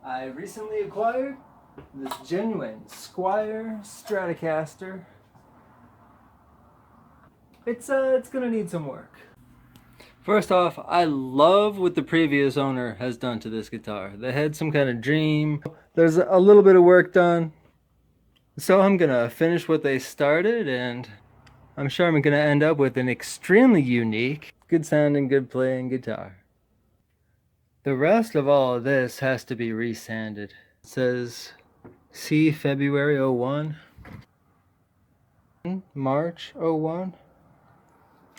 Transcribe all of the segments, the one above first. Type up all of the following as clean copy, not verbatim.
I recently acquired this genuine Squier Stratocaster. It's gonna need some work. First off, I love what the previous owner has done to this guitar. They had some kind of dream. There's a little bit of work done. So I'm gonna finish what they started, and I'm sure I'm gonna end up with an extremely unique, good sounding, good playing guitar. The rest of all of this has to be resanded. It says C February 01, March 01.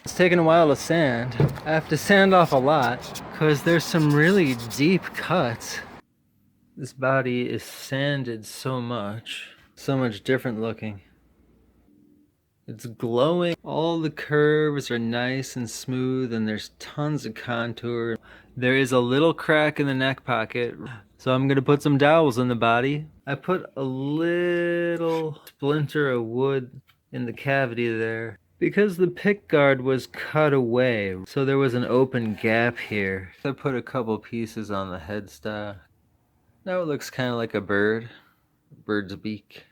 It's taken a while to sand. I have to sand off a lot because there's some really deep cuts. This body is sanded so much different looking. It's glowing. All the curves are nice and smooth, and there's tons of contour. There is a little crack in the neck pocket, so I'm gonna put some dowels in the body. I put a little splinter of wood in the cavity there because the pick guard was cut away, so there was an open gap here. I put a couple pieces on the headstock. Now it looks kind of like a bird's beak.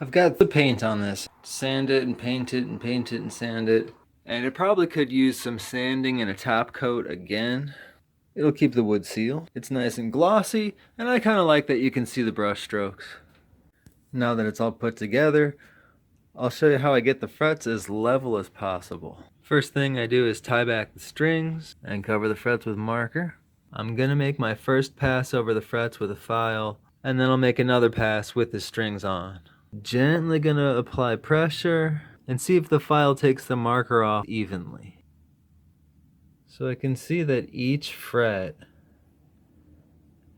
I've got the paint on this. Sand it and paint it and paint it and sand it. And it probably could use some sanding and a top coat again. It'll keep the wood seal. It's nice and glossy, and I kind of like that you can see the brush strokes. Now that it's all put together, I'll show you how I get the frets as level as possible. First thing I do is tie back the strings and cover the frets with marker. I'm gonna make my first pass over the frets with a file, and then I'll make another pass with the strings on. Gently gonna apply pressure and see if the file takes the marker off evenly. So I can see that each fret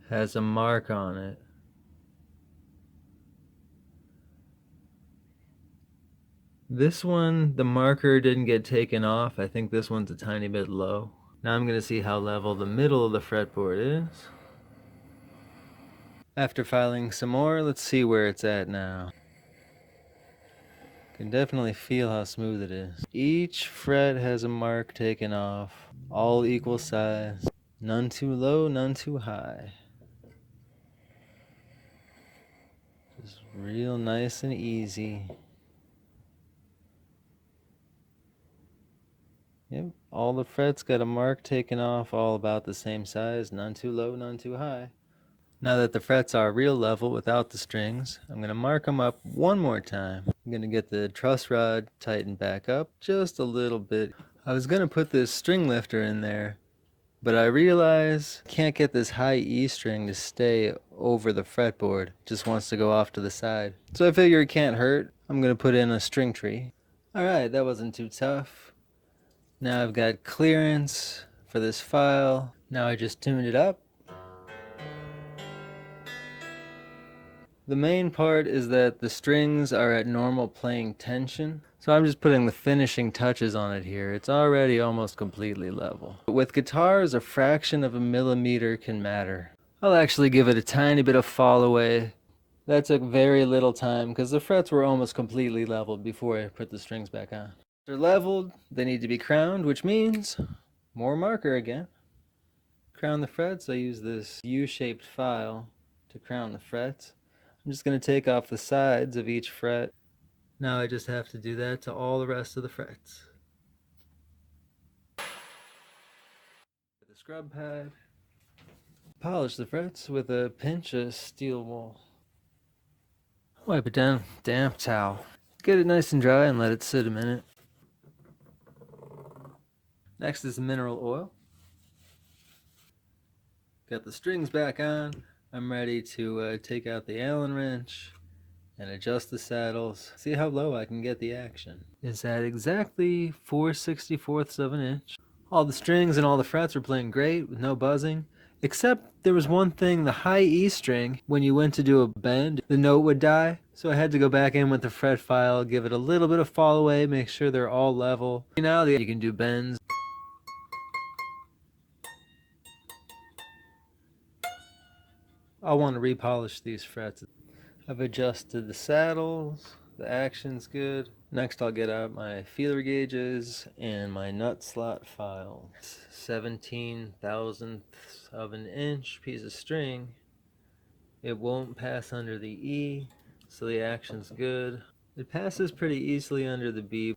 has a mark on it. This one, the marker didn't get taken off. I think this one's a tiny bit low. Now I'm gonna see how level the middle of the fretboard is. After filing some more, let's see where it's at now. Can definitely feel how smooth it is. Each fret has a mark taken off, all equal size. None too low, none too high. Just real nice and easy. Yep, all the frets got a mark taken off, all about the same size, none too low, none too high. Now that the frets are real level without the strings, I'm going to mark them up one more time. I'm going to get the truss rod tightened back up just a little bit. I was going to put this string lifter in there, but I realize I can't get this high E string to stay over the fretboard. It just wants to go off to the side. So I figure it can't hurt. I'm going to put in a string tree. Alright, that wasn't too tough. Now I've got clearance for this file. Now I just tuned it up. The main part is that the strings are at normal playing tension, so I'm just putting the finishing touches on it here. It's already almost completely level. With guitars, a fraction of a millimeter can matter. I'll actually give it a tiny bit of fall away. That took very little time because the frets were almost completely leveled before I put the strings back on. They're leveled, they need to be crowned, which means more marker again. Crown the frets, I use this U-shaped file to crown the frets. I'm just going to take off the sides of each fret. Now I just have to do that to all the rest of the frets. With a scrub pad. Polish the frets with a pinch of steel wool. Wipe it down with a damp towel. Get it nice and dry and let it sit a minute. Next is mineral oil. Got the strings back on. I'm ready to take out the Allen wrench and adjust the saddles. See how low I can get the action. It's at exactly 4/64 of an inch. All the strings and all the frets were playing great with no buzzing. Except there was one thing, the high E string, when you went to do a bend, the note would die. So I had to go back in with the fret file, give it a little bit of fall away, make sure they're all level. Now you can do bends. I want to repolish these frets. I've adjusted the saddles, The action's good. Next I'll get out my feeler gauges and my nut slot file. 17 thousandths of an inch piece of string. It won't pass under the E, so the action's good. It passes pretty easily under the B.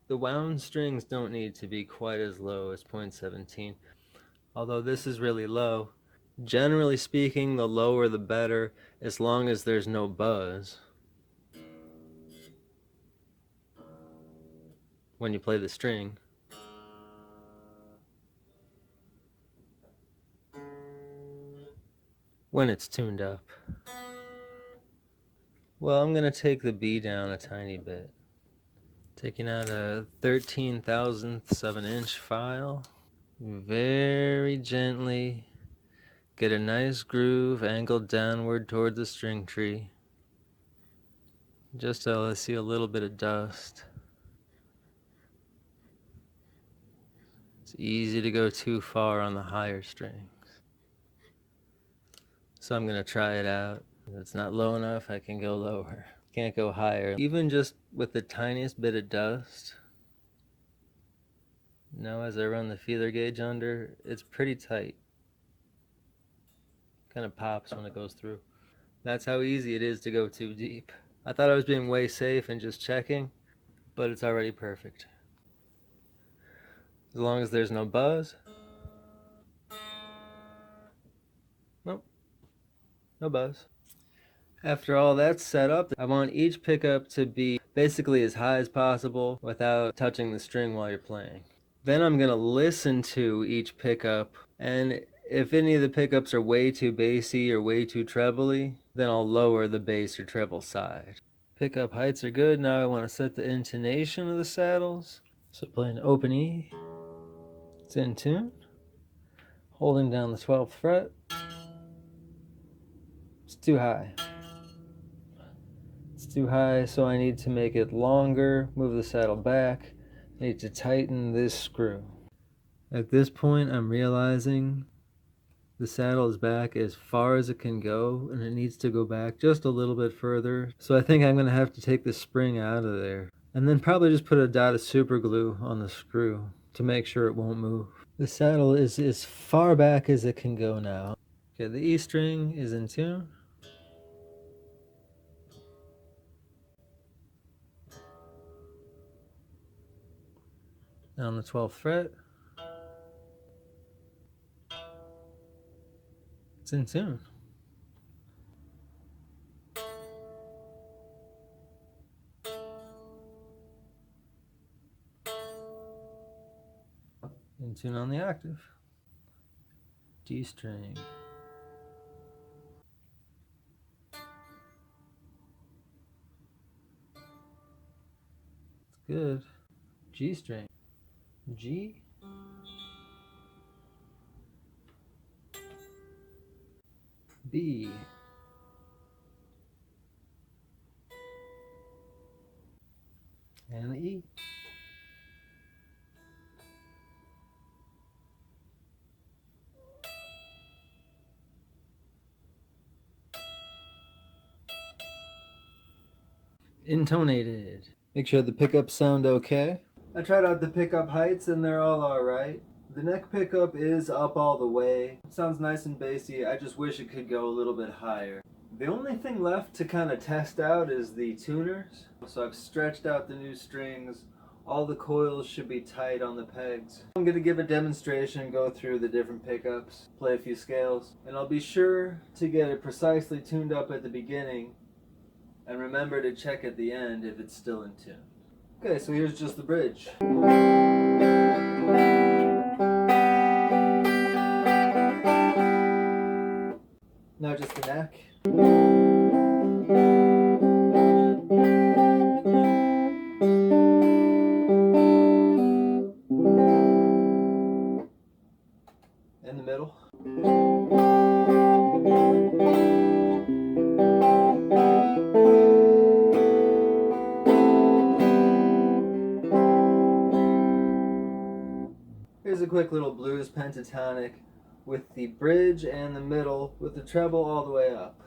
The wound strings don't need to be quite as low as 0.17, although this is really low. Generally speaking, the lower the better, as long as there's no buzz when you play the string. When it's tuned up. Well, I'm going to take the B down a tiny bit. Taking out a 13 thousandths of an inch file. Very gently get a nice groove angled downward toward the string tree. Just so I see a little bit of dust. It's easy to go too far on the higher strings. So I'm going to try it out. If it's not low enough, I can go lower. Can't go higher. Even just with the tiniest bit of dust. Now as I run the feeler gauge under, it's pretty tight. Kind of pops when it goes through. That's how easy it is to go too deep. I thought I was being way safe and just checking, but it's already perfect. As long as there's no buzz. Nope, no buzz. After all that's set up, I want each pickup to be basically as high as possible without touching the string while you're playing. Then I'm going to listen to each pickup, and if any of the pickups are way too bassy or way too trebly, then I'll lower the bass or treble side. Pickup heights are good. Now I want to set the intonation of the saddles. So playing open E, it's in tune. Holding down the 12th fret. It's too high. It's too high, so I need to make it longer, move the saddle back. I need to tighten this screw. At this point, I'm realizing the saddle is back as far as it can go, and it needs to go back just a little bit further. So I think I'm going to have to take the spring out of there, and then probably just put a dot of super glue on the screw to make sure it won't move. The saddle is as far back as it can go now. Okay, the E string is in tune. Now on the 12th fret, it's in tune. In tune on the octave. D string. It's good. G string. G. B. And the E. Intonated. Make sure the pickups sound okay. I tried out the pickup heights and they're all alright. The neck pickup is up all the way. It sounds nice and bassy. I just wish it could go a little bit higher. The only thing left to kind of test out is the tuners. So I've stretched out the new strings. All the coils should be tight on the pegs. I'm going to give a demonstration and go through the different pickups, play a few scales, and I'll be sure to get it precisely tuned up at the beginning and remember to check at the end if it's still in tune. Okay, so here's just the bridge. Now just the neck. In the middle. Here's a quick little blues pentatonic with the bridge and the middle with the treble all the way up.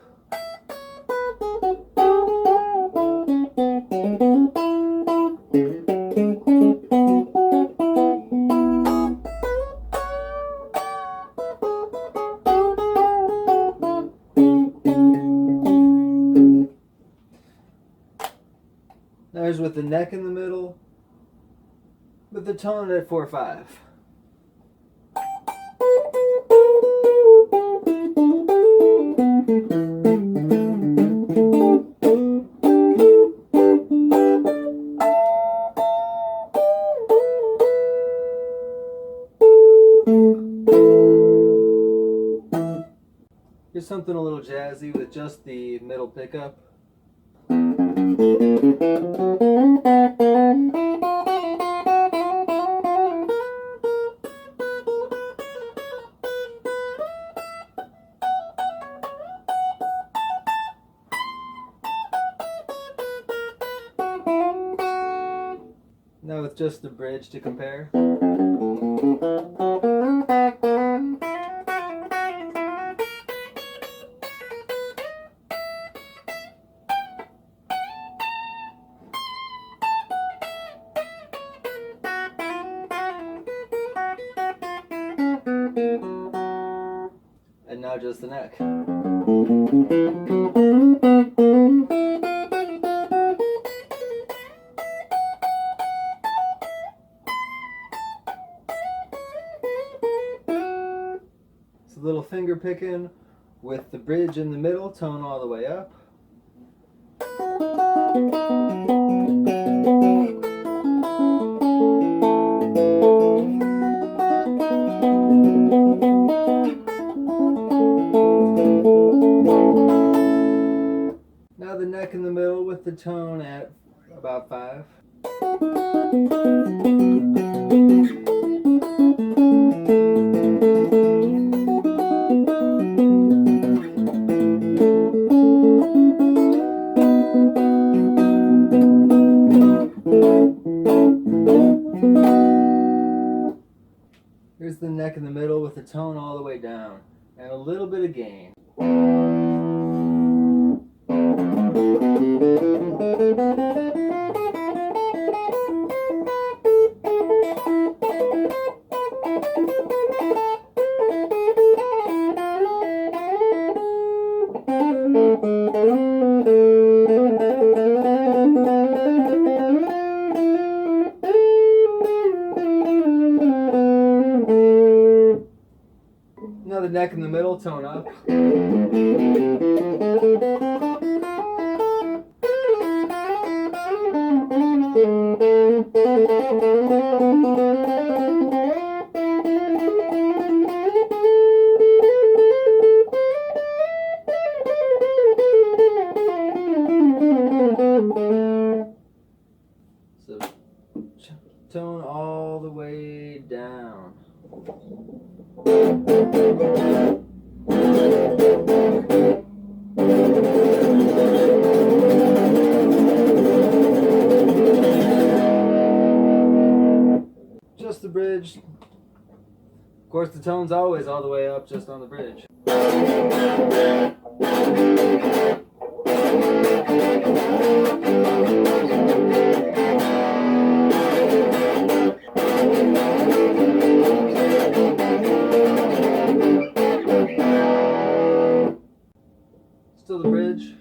Whereas with the neck in the middle, with the tone at 4/5. Here's something a little jazzy with just the middle pickup. Now with just the bridge to compare. And now just the neck. It's a little finger picking with the bridge in the middle, tone all the way up. Now the neck in the middle with the tone at about 5. Here's the neck in the middle with the tone all the way down and a little bit of gain. Now the neck in the middle, tone up. So tone all the way down. Just the bridge. Of course, the tone's always all the way up, just on the bridge. Still the bridge.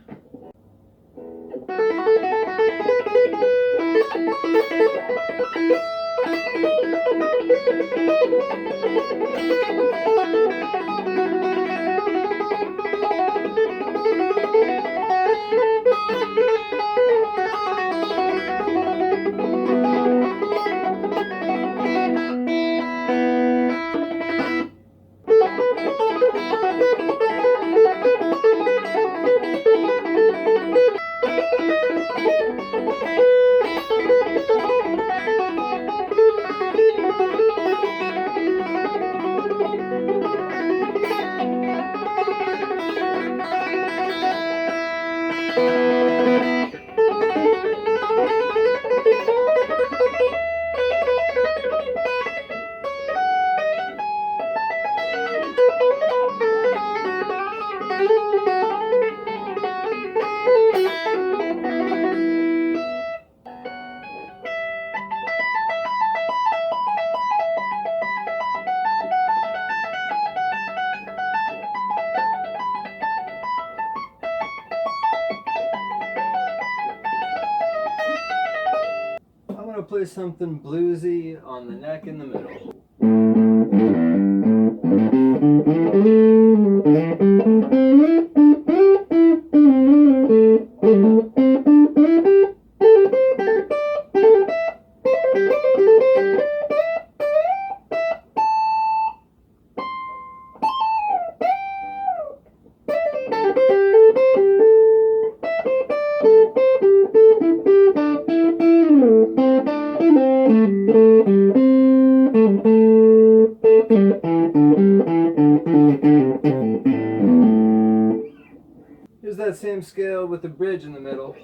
play something bluesy on the neck in the middle. Here's that same scale with the bridge in the middle.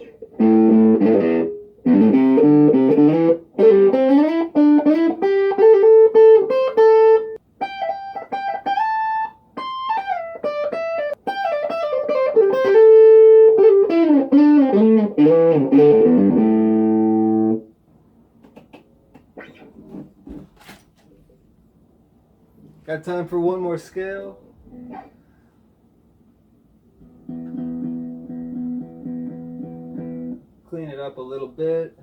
Got time for one more scale? Clean it up a little bit.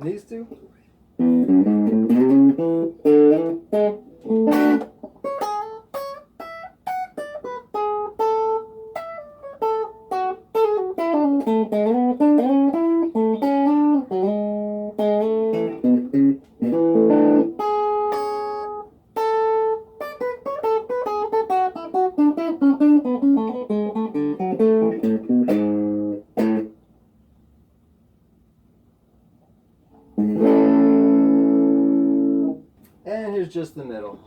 And these two? And here's just the middle.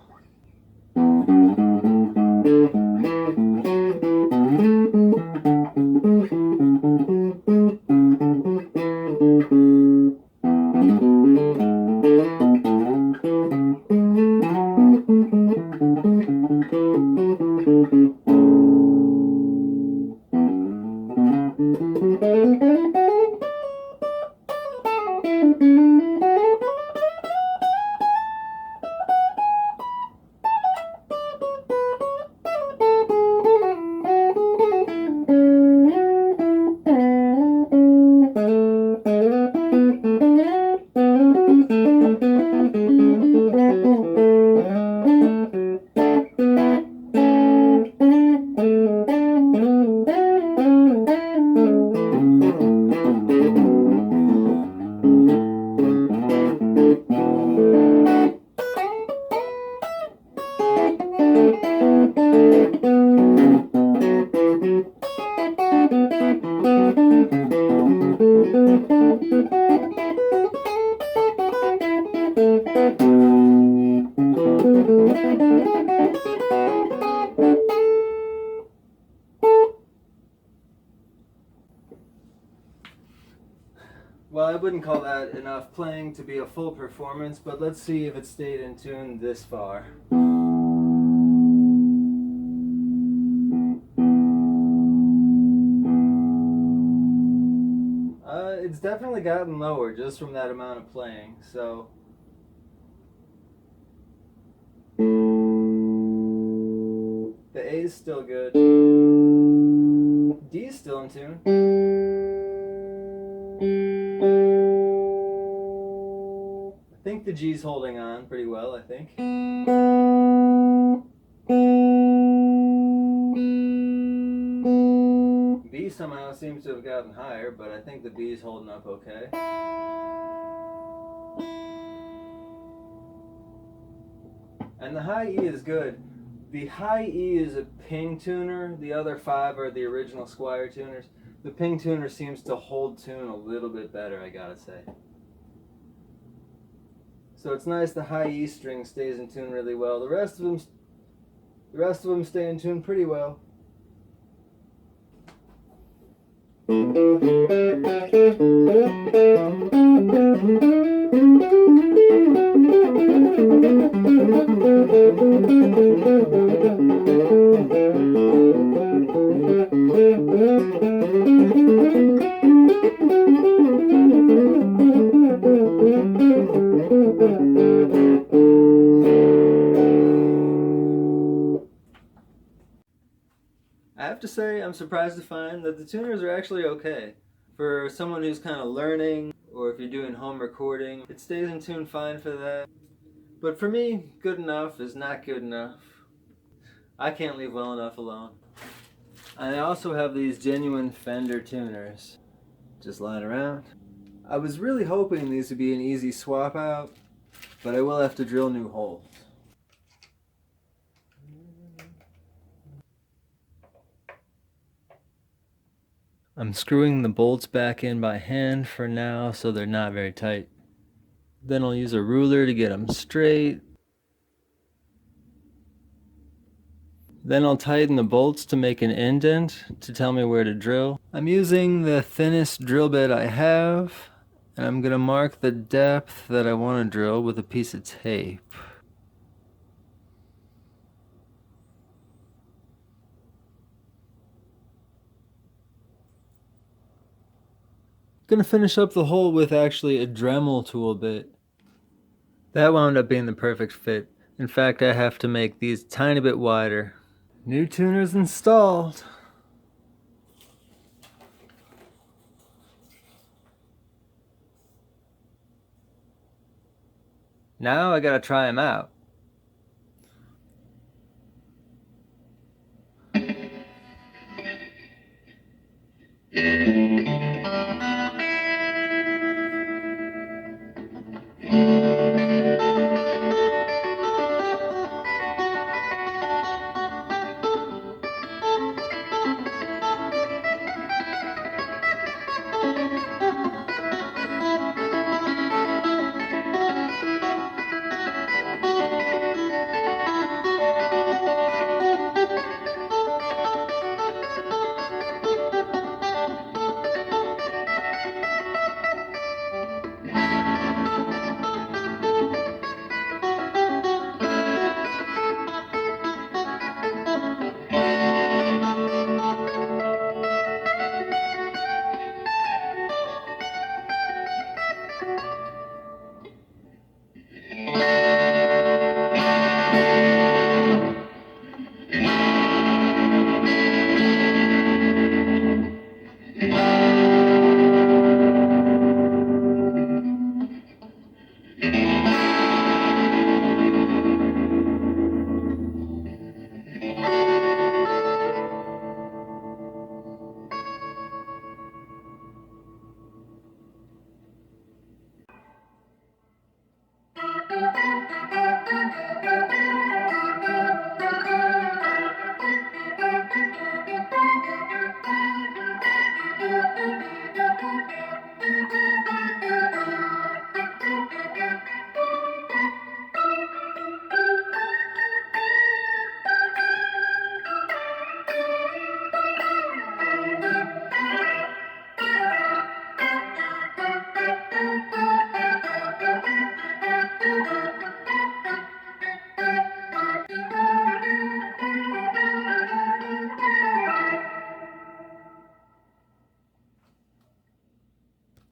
Well, I wouldn't call that enough playing to be a full performance, but let's see if it stayed in tune this far. It's definitely gotten lower just from that amount of playing, so... The A is still good. D is still in tune. I think the G's holding on pretty well, I think. B somehow seems to have gotten higher, but I think the B is holding up okay. And the high E is good. The high E is a ping tuner. The other 5 are the original Squier tuners. The ping tuner seems to hold tune a little bit better, I gotta say. So it's nice the high E string stays in tune really well. The rest of them stay in tune pretty well. I have to say, I'm surprised to find that the tuners are actually okay. For someone who's kind of learning, or if you're doing home recording, it stays in tune fine for that. But for me, good enough is not good enough. I can't leave well enough alone. I also have these genuine Fender tuners, just lying around. I was really hoping these would be an easy swap out, but I will have to drill new holes. I'm screwing the bolts back in by hand for now, so they're not very tight. Then I'll use a ruler to get them straight. Then I'll tighten the bolts to make an indent to tell me where to drill. I'm using the thinnest drill bit I have, and I'm gonna mark the depth that I want to drill with a piece of tape. Gonna finish up the hole with actually a Dremel tool bit. That wound up being the perfect fit. In fact, I have to make these a tiny bit wider. New tuners installed. Now I gotta try them out.